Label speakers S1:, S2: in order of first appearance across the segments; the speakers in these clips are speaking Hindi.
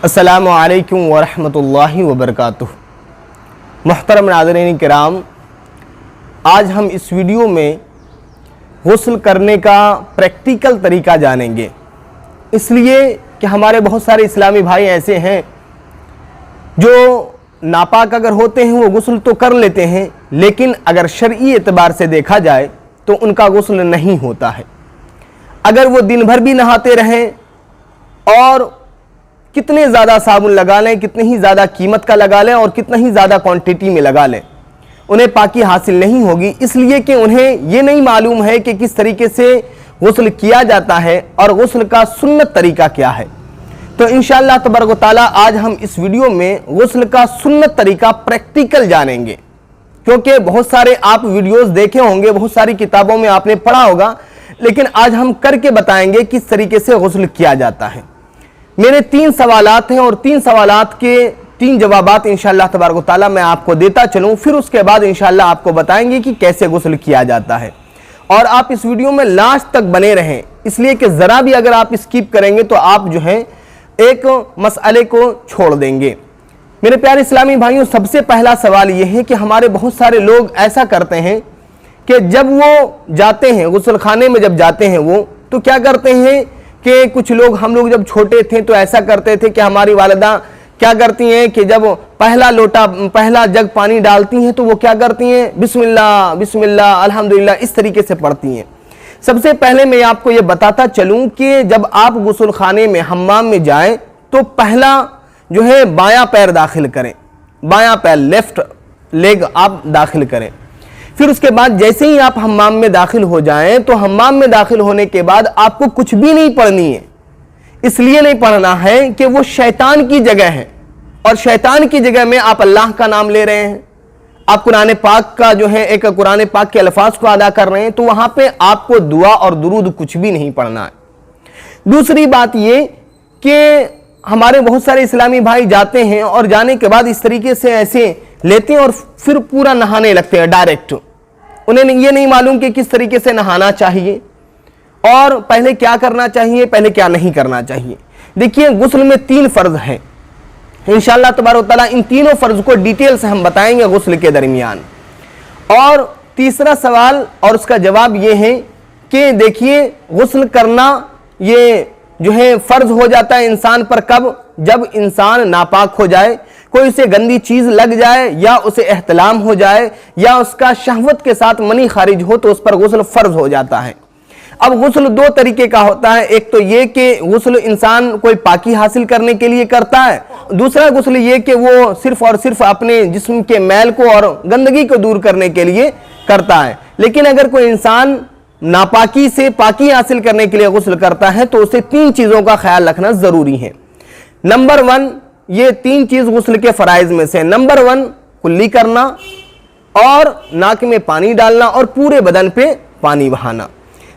S1: अस्सलामु अलैकुम वरहमतुल्लाहि वबरकातुह। मुहतरम नाज़रीन किराम, आज हम इस वीडियो में गुस्ल करने का प्रैक्टिकल तरीका जानेंगे। इसलिए कि हमारे बहुत सारे इस्लामी भाई ऐसे हैं जो नापाक अगर होते हैं वो गुस्ल तो कर लेते हैं, लेकिन अगर शरई एतबार से देखा जाए तो उनका गुस्ल नहीं होता है। अगर वो दिन भर भी नहाते रहें और कितने ज़्यादा साबुन लगा लें, कितनी ही ज़्यादा कीमत का लगा लें और कितना ही ज़्यादा क्वांटिटी में लगा लें, उन्हें पाकी हासिल नहीं होगी। इसलिए कि उन्हें ये नहीं मालूम है कि किस तरीके से गुस्ल किया जाता है और गुस्ल का सुन्नत तरीका क्या है। तो इंशाअल्लाह तबारक व तआला आज हम इस वीडियो में गुस्ल का सुन्नत तरीका प्रैक्टिकल जानेंगे। क्योंकि बहुत सारे आप वीडियोस देखे होंगे, बहुत सारी किताबों में आपने पढ़ा होगा, लेकिन आज हम करके बताएंगे किस तरीके से गुस्ल किया जाता है। मेरे 3 सवालात हैं और 3 सवालात के 3 जवाबात इंशाअल्लाह तबारक व तआला मैं आपको देता चलूं, फिर उसके बाद इंशाअल्लाह आपको बताएंगे कि कैसे गुस्ल किया जाता है। और आप इस वीडियो में लास्ट तक बने रहें, इसलिए कि ज़रा भी अगर आप स्किप करेंगे तो आप जो है एक मसले को छोड़ देंगे। मेरे प्यारे इस्लामी भाइयों, सबसे पहला सवाल यह है कि हमारे बहुत सारे लोग ऐसा करते हैं कि जब वो जाते हैं गुस्ल खाने में, जब जाते हैं वो तो क्या करते हैं कि कुछ लोग, हम लोग जब छोटे थे तो ऐसा करते थे कि हमारी वालिदा क्या करती हैं कि जब पहला जग पानी डालती हैं तो वो क्या करती हैं, बिस्मिल्लाह बिस्मिल्लाह अल्हम्दुलिल्लाह इस तरीके से पढ़ती हैं। सबसे पहले मैं आपको ये बताता चलूं कि जब आप गुस्ल खाने में, हम्माम में जाएं तो पहला जो है बायां पैर दाखिल करें, बायां पैर लेफ्ट लेग आप दाखिल करें। फिर उसके बाद जैसे ही आप हम्माम में दाखिल हो जाएं तो हम्माम में दाखिल होने के बाद आपको कुछ भी नहीं पढ़नी है। इसलिए नहीं पढ़ना है कि वो शैतान की जगह है और शैतान की जगह में आप अल्लाह का नाम ले रहे हैं, आप कुरान पाक का जो है एक कुरान पाक के अल्फाज को अदा कर रहे हैं, तो वहां पे आपको दुआ और दुरूद कुछ भी नहीं पढ़ना है। दूसरी बात ये कि हमारे बहुत सारे इस्लामी भाई जाते हैं और जाने के बाद इस तरीके से ऐसे लेते हैं और फिर पूरा नहाने लगते हैं डायरेक्ट। उन्हें ये नहीं मालूम कि किस तरीके से नहाना चाहिए और पहले क्या करना चाहिए, पहले क्या नहीं करना चाहिए। देखिए, गुस्ल में 3 फर्ज हैं। इंशाअल्लाह तबारक व तआला इन तीनों फर्ज को डिटेल से हम बताएंगे गुस्ल के दरमियान। और तीसरा सवाल और उसका जवाब ये है कि देखिए, गुस्ल करना ये जो है फर्ज हो जाता है इंसान पर कब, जब इंसान नापाक हो जाए, कोई उसे गंदी चीज लग जाए या उसे एहतलाम हो जाए या उसका शहवत के साथ मनी खारिज हो तो उस पर गुस्ल फर्ज हो जाता है। अब गुस्ल 2 तरीके का होता है। एक तो ये कि गुस्ल इंसान कोई पाकी हासिल करने के लिए करता है, दूसरा गुस्ल ये कि वो सिर्फ और सिर्फ अपने जिस्म के मैल को और गंदगी को दूर करने के लिए करता है। लेकिन अगर कोई इंसान नापाकी से पाकी हासिल करने के लिए गुस्ल करता है तो उसे 3 चीजों का ख्याल रखना जरूरी है। नंबर 1, ये 3 चीज गुस्ल के फराइज में से, नंबर 1 कुल्ली करना और नाक में पानी डालना और पूरे बदन पे पानी बहाना।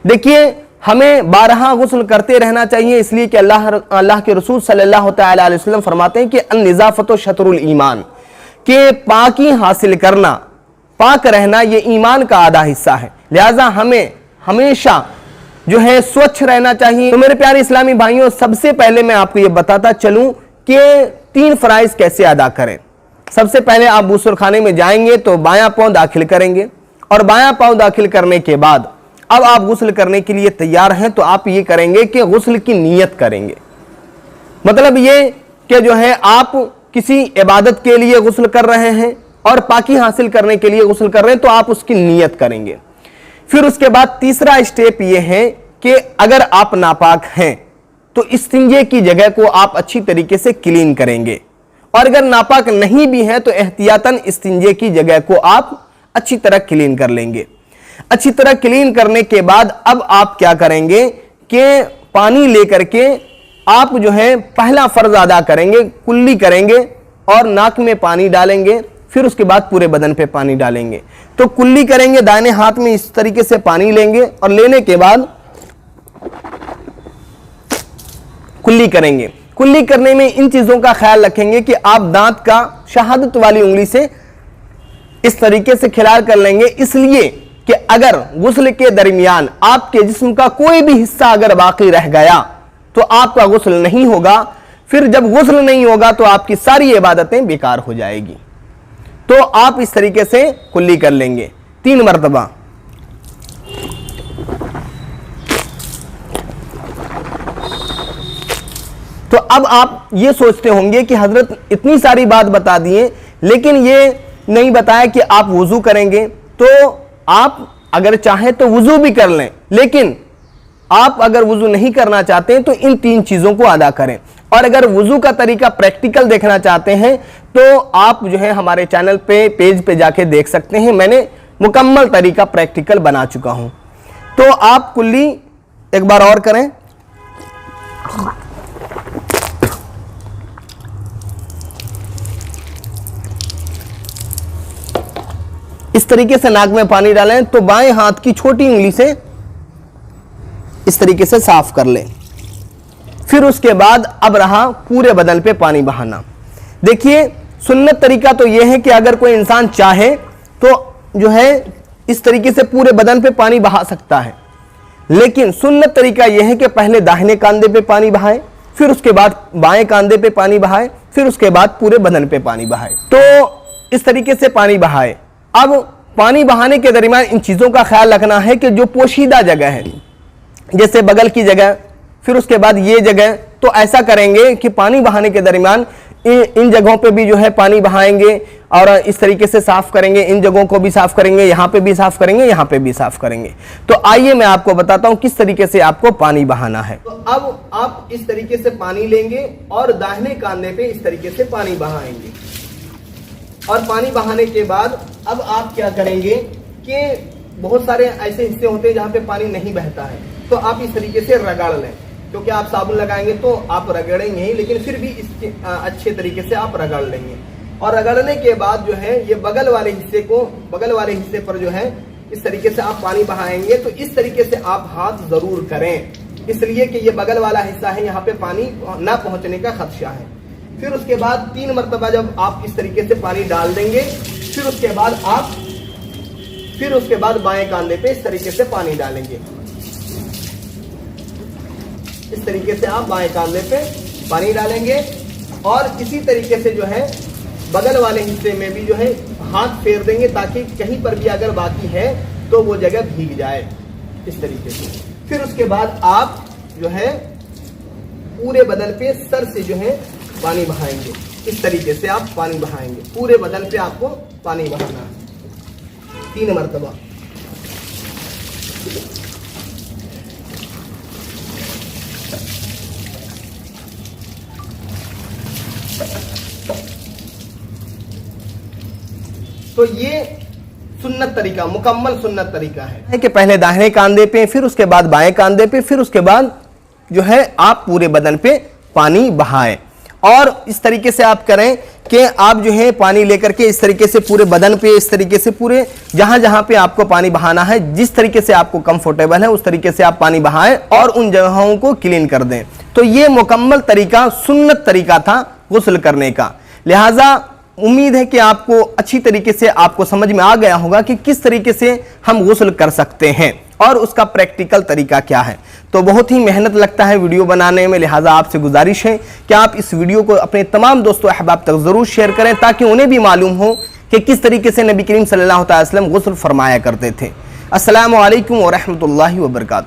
S1: देखिए, हमें 12 गुस्ल करते रहना चाहिए, इसलिए कि अल्लाह के रसूल सल्लल्लाहु अलैहि वसल्लम फरमाते हैं कि अन-निज़ाफ़तु शतरुल ईमान, कि पाकी हासिल करना, पाक रहना ये ईमान का आधा हिस्सा है। लिहाजा हमें हमेशा जो है स्वच्छ रहना चाहिए। तो मेरे प्यारे इस्लामी भाइयों, सबसे पहले मैं आपको ये बताता चलूं कि 3 फराइज कैसे अदा करें। सबसे पहले आप गुस्ल खाने में जाएंगे तो बायां पांव दाखिल करेंगे और बायां पांव दाखिल करने के बाद अब आप गुस्ल करने के लिए तैयार हैं तो आप ये करेंगे कि गुस्ल की नियत करेंगे। मतलब ये कि जो है आप किसी इबादत के लिए गुस्ल कर रहे हैं और पाकी हासिल करने के लिए गुस्ल कर रहे हैं तो आप उसकी नियत करेंगे। फिर उसके बाद तीसरा स्टेप ये है कि अगर आप नापाक हैं तो इस्तिंजे की जगह को आप अच्छी तरीके से क्लीन करेंगे और अगर नापाक नहीं भी है तो एहतियातन इस्तिंजे की जगह को आप अच्छी तरह क्लीन कर लेंगे। अच्छी तरह क्लीन करने के बाद अब आप क्या करेंगे कि पानी लेकर के आप जो है पहला फर्ज अदा करेंगे, कुल्ली करेंगे और नाक में पानी डालेंगे, फिर उसके बाद पूरे बदन पे पानी डालेंगे। तो कुल्ली करेंगे, दाहिने हाथ में इस तरीके से पानी लेंगे और लेने के बाद कुल्ली करेंगे। कुल्ली करने में इन चीजों का ख्याल रखेंगे कि आप दांत का शहादत वाली उंगली से इस तरीके से खिलार कर लेंगे, इसलिए कि अगर गुस्ल के दरमियान आपके जिस्म का कोई भी हिस्सा अगर बाकी रह गया तो आपका गुस्ल नहीं होगा। फिर जब गुस्ल नहीं होगा तो आपकी सारी इबादतें बेकार हो जाएगी। तो आप इस तरीके से कुल्ली कर लेंगे 3 मरतबा। तो अब आप ये सोचते होंगे कि हजरत इतनी सारी बात बता दिए, लेकिन ये नहीं बताया कि आप वुजू करेंगे। तो आप अगर चाहें तो वुजू भी कर लें, लेकिन आप अगर वुजू नहीं करना चाहते हैं तो इन 3 चीजों को अदा करें। और अगर वुजू का तरीका प्रैक्टिकल देखना चाहते हैं तो आप जो है हमारे चैनल पे पेज पे जाके देख सकते हैं, मैंने मुकम्मल तरीका प्रैक्टिकल बना चुका हूं। तो आप कुल्ली एक बार और करें। इस तरीके से नाक में पानी डालें तो बाएं हाथ की छोटी उंगली से इस तरीके से साफ कर लें। फिर उसके बाद अब रहा पूरे बदन पे पानी बहाना। देखिए सुन्नत तरीका तो यह है कि अगर कोई इंसान चाहे तो जो है इस तरीके से पूरे बदन पे पानी बहा सकता है, लेकिन सुन्नत तरीका यह है कि पहले दाहिने कंधे पे पानी बहाए, फिर उसके बाद बाएं कंधे पे पानी बहाए, फिर उसके बाद पूरे बदन पे पानी बहाए। तो इस तरीके से पानी बहाए। अब पानी बहाने के दरमियान इन चीज़ों का ख्याल रखना है कि जो पोशीदा जगह है, जैसे बगल की जगह, फिर उसके बाद ये जगह, तो ऐसा करेंगे कि पानी बहाने के दरमियान इन जगहों पे भी जो है पानी बहाएंगे और इस तरीके से साफ करेंगे। इन जगहों को भी साफ करेंगे, यहाँ पे भी साफ करेंगे, यहाँ पे भी साफ करेंगे। तो आइए मैं आपको बताता हूँ किस तरीके से आपको पानी बहाना है। तो अब आप इस तरीके से पानी लेंगे और दाहिने कांधे पे इस तरीके से पानी बहाएंगे। और पानी बहाने के बाद अब आप क्या करेंगे कि बहुत सारे ऐसे हिस्से होते हैं जहां पे पानी नहीं बहता है, तो आप इस तरीके से रगड़ लें। क्योंकि आप साबुन लगाएंगे तो आप रगड़ेंगे ही, लेकिन फिर भी इसके अच्छे तरीके से आप रगड़ लेंगे। और रगड़ने के बाद जो है ये बगल वाले हिस्से पर जो है इस तरीके से आप पानी बहाएंगे। तो इस तरीके से आप हाथ जरूर करें, इसलिए कि ये बगल वाला हिस्सा है, यहाँ पे पानी ना पहुंचने का खदशा है। फिर उसके बाद 3 मरतबा जब आप इस तरीके से पानी डाल देंगे, फिर उसके बाद बाएं कांधे पे इस तरीके से पानी डालेंगे। इस तरीके से आप बाएं कांधे पे पानी डालेंगे और इसी तरीके से जो है बगल वाले हिस्से में भी जो है हाथ फेर देंगे, ताकि कहीं पर भी अगर बाकी है तो वो जगह भीग जाए इस तरीके से। फिर उसके बाद आप जो है पूरे बदन पे सर से जो है पानी बहाएंगे। इस तरीके से आप पानी बहाएंगे, पूरे बदन पे आपको पानी बहाना है 3 मरतबा। तो ये सुन्नत तरीका, मुकम्मल सुन्नत तरीका है कि पहले दाहिने कांधे पे, फिर उसके बाद बाएं कांधे पे, फिर उसके बाद जो है आप पूरे बदन पे पानी बहाएं। और इस तरीके से आप करें कि आप जो है पानी लेकर के इस तरीके से पूरे बदन पे, इस तरीके से पूरे जहां जहां पे आपको पानी बहाना है, जिस तरीके से आपको कंफर्टेबल है उस तरीके से आप पानी बहाएं और उन जगहों को क्लीन कर दें। तो ये मुकम्मल तरीका, सुन्नत तरीका था गुस्ल करने का। लिहाजा उम्मीद है कि आपको अच्छी तरीके से आपको समझ में आ गया होगा कि किस तरीके से हम गुस्ल कर सकते हैं और उसका प्रैक्टिकल तरीका क्या है। तो बहुत ही मेहनत लगता है वीडियो बनाने में, लिहाजा आपसे गुजारिश है कि आप इस वीडियो को अपने तमाम दोस्तों अहबाब तक ज़रूर शेयर करें, ताकि उन्हें भी मालूम हो कि किस तरीके से नबी करीम सल्लल्लाहु अलैहि वसल्लम गुस्ल फरमाया करते थे। अस्सलामु अलैकुम व रहमतुल्लाहि व बरकातुहू।